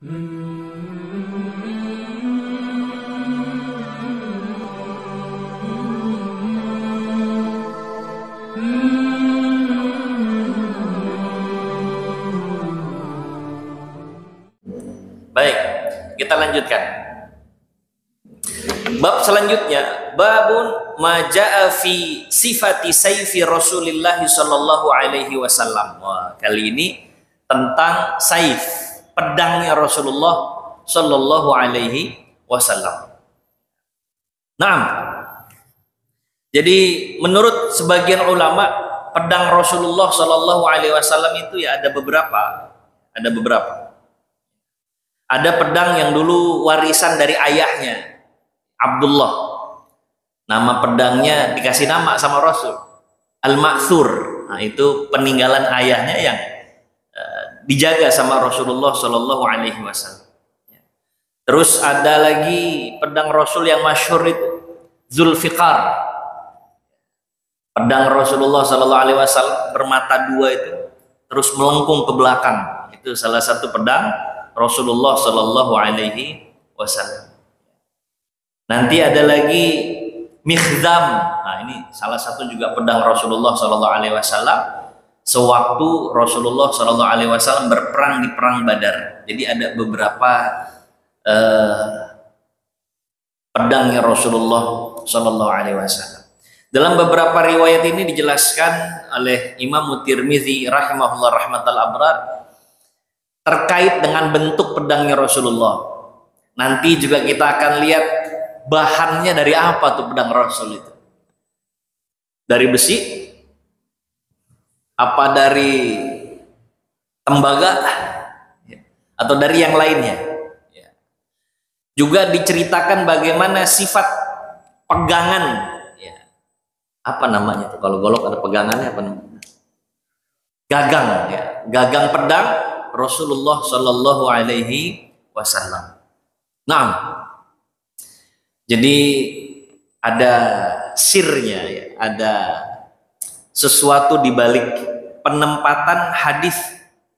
Baik, kita lanjutkan. Bab selanjutnya, babun maja'a fi sifati sayfi Rasulillah sallallahu alaihi wasallam. Wah, kali ini tentang saif, pedangnya Rasulullah sallallahu alaihi wasallam. Nah, jadi menurut sebagian ulama, pedang Rasulullah sallallahu alaihi wasallam itu ya ada beberapa. Ada pedang yang dulu warisan dari ayahnya, Abdullah. Nama pedangnya dikasih nama sama Rasul, Al-Ma'thur. Nah, itu peninggalan ayahnya yang dijaga sama Rasulullah Shallallahu Alaihi Wasallam. Terus ada lagi pedang Rasul yang masyhur itu, Zulfiqar. Pedang Rasulullah Shallallahu Alaihi Wasallam bermata dua itu, terus melengkung ke belakang. Itu salah satu pedang Rasulullah Shallallahu Alaihi Wasallam. Nanti ada lagi Mikhdam. Nah, ini salah satu juga pedang Rasulullah Shallallahu Alaihi Wasallam. Sewaktu Rasulullah Shallallahu Alaihi Wasallam berperang di perang Badar. Jadi ada beberapa pedangnya Rasulullah Shallallahu Alaihi Wasallam. Dalam beberapa riwayat ini dijelaskan oleh Imam Tirmidzi rahimahullah rahmatal abrar terkait dengan bentuk pedangnya Rasulullah. Nanti juga kita akan lihat bahannya dari apa tuh pedang Rasul itu. Dari besi? Apa dari tembaga? Atau dari yang lainnya? Juga diceritakan bagaimana sifat pegangan. Apa namanya tuh? Kalau golok ada pegangannya apa namanya? Gagang. Gagang pedang Rasulullah Shallallahu Alaihi Wasallam. Nah, jadi ada sirnya, ada sesuatu di balik penempatan hadis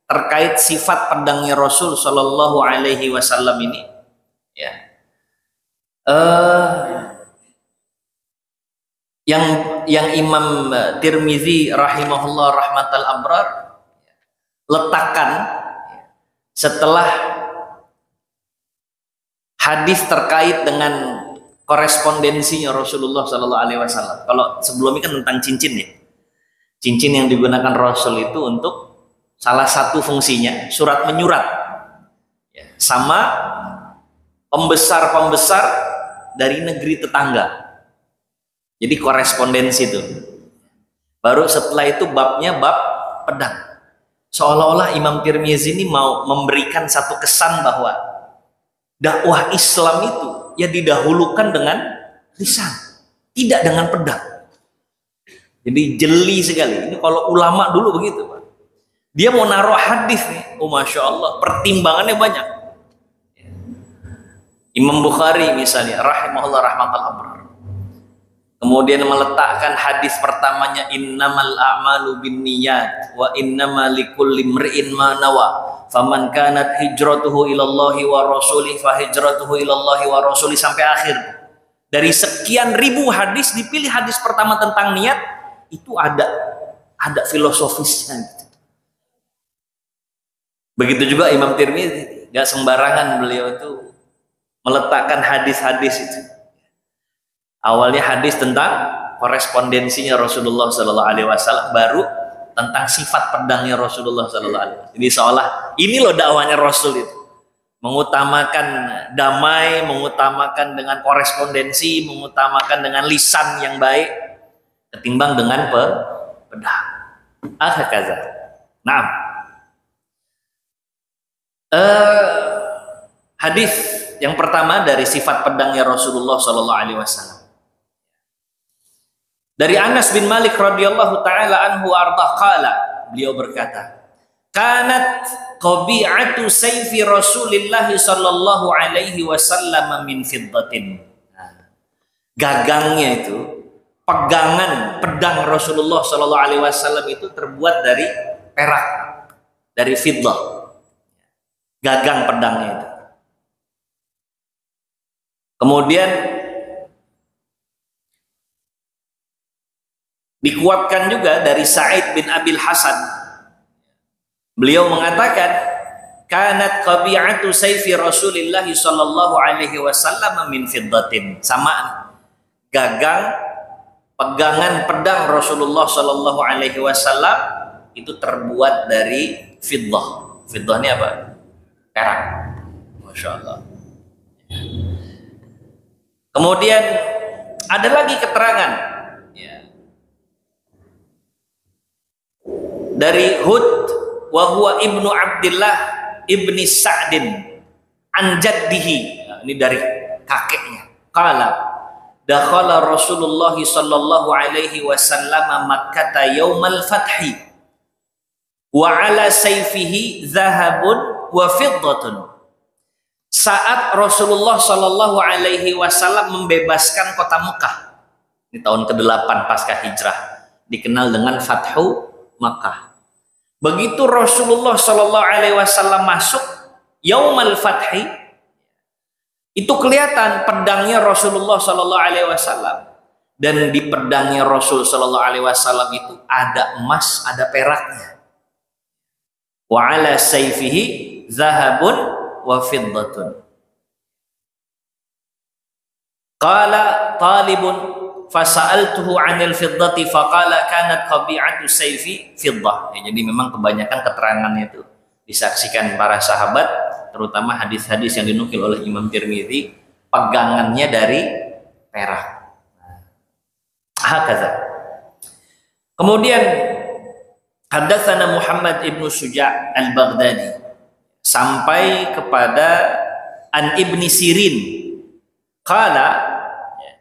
terkait sifat pedangnya Rasul Shallallahu Alaihi Wasallam ini. Yang Imam Tirmidzi rahimahullah rahmatal abrar letakkan setelah hadis terkait dengan korespondensinya Rasulullah Sallallahu Alaihi Wasallam. Kalau sebelumnya kan tentang cincin ya, cincin yang digunakan Rasul itu untuk salah satu fungsinya surat menyurat, sama pembesar-pembesar dari negeri tetangga. Jadi korespondensi itu. Baru setelah itu babnya bab pedang. Seolah-olah Imam Tirmidzi ini mau memberikan satu kesan bahwa dakwah Islam itu ya didahulukan dengan lisan, tidak dengan pedang. Jadi jeli sekali. Ini kalau ulama dulu begitu, Pak. Dia mau naruh hadis nih, oh masya Allah, pertimbangannya banyak. Imam Bukhari misalnya, rahimahullah rahmatal abrar. Kemudian meletakkan hadis pertamanya innamal a'malu binniyat wa innamal likulli imri'in ma nawa faman kanat hijratuhu ilallahi wa rasulih fa hijratuhu ilallahi wa rasulih sampai akhir. Dari sekian ribu hadis dipilih hadis pertama tentang niat, itu ada filosofisnya gitu. Begitu juga Imam Tirmidzi, gak sembarangan beliau itu meletakkan hadis-hadis itu. Awalnya hadis tentang korespondensinya Rasulullah Sallallahu Alaihi Wasallam, baru tentang sifat pedangnya Rasulullah Sallallahu Alaihi Wasallam. Jadi seolah ini loh dakwahnya Rasul itu, mengutamakan damai, mengutamakan dengan korespondensi, mengutamakan dengan lisan yang baik ketimbang dengan pedang. Al-Hakaza. Nah, hadis yang pertama dari sifat pedangnya Rasulullah Sallallahu Alaihi Wasallam. Dari Anas bin Malik radhiyallahu taala anhu ardah qala, beliau berkata, kanat qabi'atu sayfi Rasulillah sallallahu alaihi wasallam min fiddatin. Gagangnya itu, pegangan pedang Rasulullah sallallahu alaihi wasallam itu terbuat dari perak, dari fiddah. gagang pedangnya itu. Kemudian dikuatkan juga dari Sa'id bin Abil Hasan. Beliau mengatakan, kanat qabi'atu sayfi Rasulillah sallallahu alaihi wasallam min fiddatin. Samaan, gagang pegangan pedang Rasulullah sallallahu alaihi wasallam itu terbuat dari fiddah. Fiddah ini apa? Perak. Masya Allah. Kemudian ada lagi keterangan dari Hud wa huwa ibnu Abdillah ibni Sa'din an jaddihi. Ini dari kakeknya. Qala dakhala Rasulullah sallallahu alaihi wasallam Makkah yaumal fathi wa ala sayfihi dhahabun wa fiddatun. Saat Rasulullah sallallahu alaihi wasallam membebaskan kota Mekah. Ini tahun ke-8 pasca hijrah, dikenal dengan Fathu Makkah. Begitu Rasulullah sallallahu alaihi wasallam masuk yaumal fathi, itu kelihatan pedangnya Rasulullah sallallahu alaihi wasallam, dan di pedangnya Rasul sallallahu alaihi wasallam itu ada emas, ada peraknya. Wa ala sayfihi zahabun wa fiddatun. Qala talibun fasa'altuhu 'anil fiddati faqala kanat qabi'atu sayfi fiddah. Ya, jadi memang kebanyakan keterangannya itu disaksikan para sahabat, terutama hadis-hadis yang dinukil oleh Imam Tirmidzi, pegangannya dari perak. Hakaza. Kemudian haddatsana Muhammad ibnu Suja' al-Baghdadi sampai kepada An Ibni Sirin. Qala,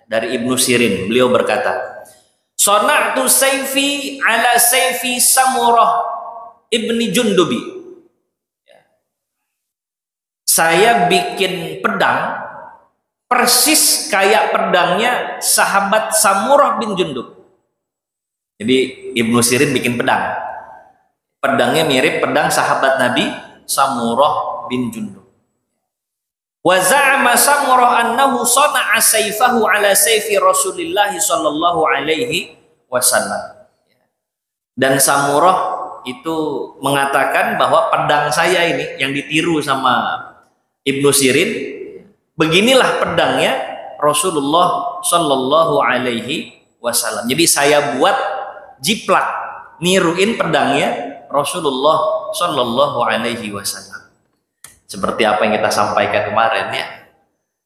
dari Ibnu Sirin, beliau berkata, "Sana'tu sayfi ala sayfi Samurah ibni Jundubi." Saya bikin pedang persis kayak pedangnya sahabat Samurah bin Jundub. Jadi Ibnu Sirin bikin pedang. Pedangnya mirip pedang sahabat Nabi Samurah bin Jundub. Wa za'ama Samurah annahu sana'a sayfahu ala sayfi Rasulillah sallallahu alaihi wasallam. Dan Samurah itu mengatakan bahwa pedang saya ini yang ditiru sama Ibnu Sirin, beginilah pedangnya Rasulullah sallallahu alaihi wasallam. Jadi saya buat jiplak niruin pedangnya Rasulullah sallallahu alaihi wasallam. Seperti apa yang kita sampaikan kemarin ya.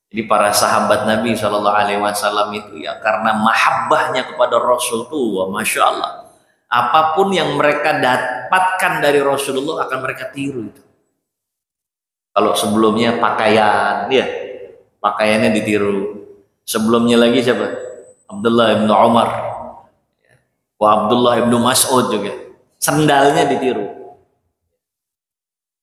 Jadi para sahabat Nabi sallallahu alaihi wasallam itu ya karena mahabbahnya kepada Rasul tuh, masya Allah. Apapun yang mereka dapatkan dari Rasulullah akan mereka tiru itu. Kalau sebelumnya pakaian, ya pakaiannya ditiru. Sebelumnya lagi siapa? Abdullah bin Umar, Abdullah bin Mas'ud juga. Sendalnya ditiru.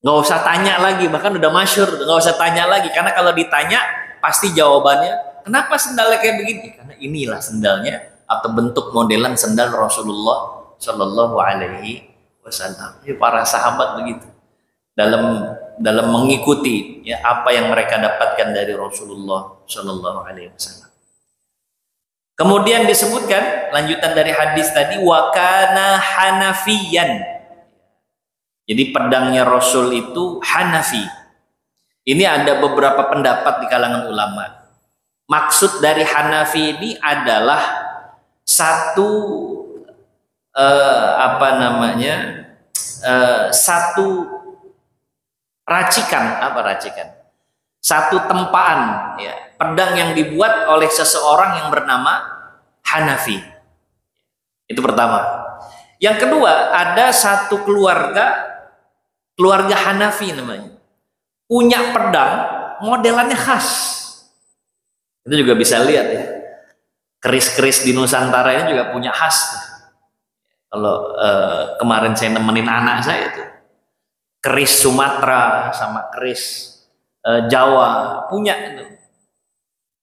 Nggak usah tanya lagi, bahkan udah masyhur, nggak usah tanya lagi, karena kalau ditanya pasti jawabannya, kenapa sendalnya kayak begini? Karena inilah sendalnya atau bentuk modelan sendal Rasulullah Shallallahu Alaihi Wasallam. Para sahabat begitu dalam mengikuti ya apa yang mereka dapatkan dari Rasulullah Shallallahu Alaihi Wasallam. Kemudian disebutkan lanjutan dari hadis tadi, wakana Hanafiyan. Jadi pedangnya Rasul itu Hanafi. Ini ada beberapa pendapat di kalangan ulama. Maksud dari Hanafi ini adalah satu satu racikan, satu tempaan, ya, pedang yang dibuat oleh seseorang yang bernama Hanafi. Itu pertama. Yang kedua, ada satu keluarga Hanafi namanya, punya pedang modelannya khas. Itu juga bisa lihat ya, keris-keris di Nusantara ini juga punya khas. Kalau kemarin saya nemenin anak saya itu, keris Sumatera sama keris Jawa punya itu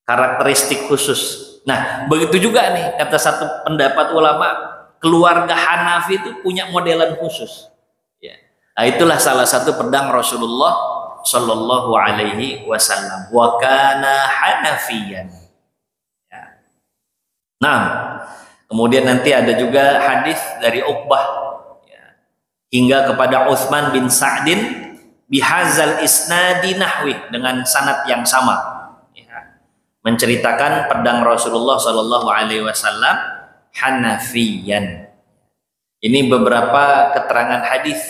karakteristik khusus. Nah begitu juga nih kata satu pendapat ulama, keluarga Hanafi itu punya modelan khusus. Nah, itulah salah satu pedang Rasulullah sallallahu alaihi wasallam wa kana hanafiyan. Ya. Nah, kemudian nanti ada juga hadis dari Uqbah ya, hingga kepada Utsman bin Sa'din bihazal isnadi nahwi, dengan sanad yang sama ya, menceritakan pedang Rasulullah sallallahu alaihi wasallam hanafiyan. Ini beberapa keterangan hadis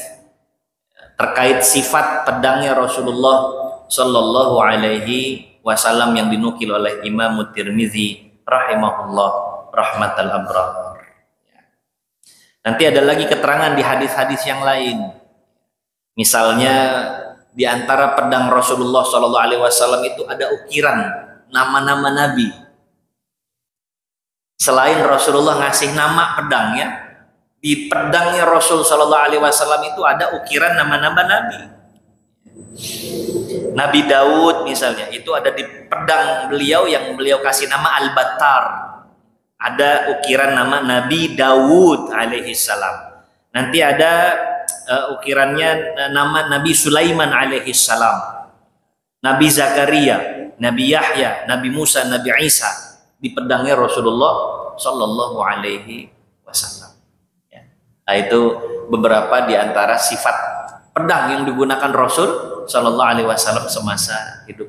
terkait sifat pedangnya Rasulullah sallallahu alaihi wasallam yang dinukil oleh Imam Tirmizi rahimahullah rahmatal abrar. Nanti ada lagi keterangan di hadis-hadis yang lain. Misalnya di antara pedang Rasulullah sallallahu alaihi wasallam itu ada ukiran nama-nama nabi. Selain Rasulullah ngasih nama pedangnya, di pedangnya Rasul sallallahu alaihi wasallam itu ada ukiran nama-nama nabi. Nabi Daud misalnya, itu ada di pedang beliau yang beliau kasih nama Al-Battar. Ada ukiran nama Nabi Daud alaihi salam. Nanti ada ukirannya nama Nabi Sulaiman alaihi salam. Nabi Zakaria, Nabi Yahya, Nabi Musa, Nabi Isa di pedangnya Rasulullah sallallahu alaihi wasallam. Nah, itu beberapa di antara sifat pedang yang digunakan Rasul sallallahu alaihi wasallam semasa hidup.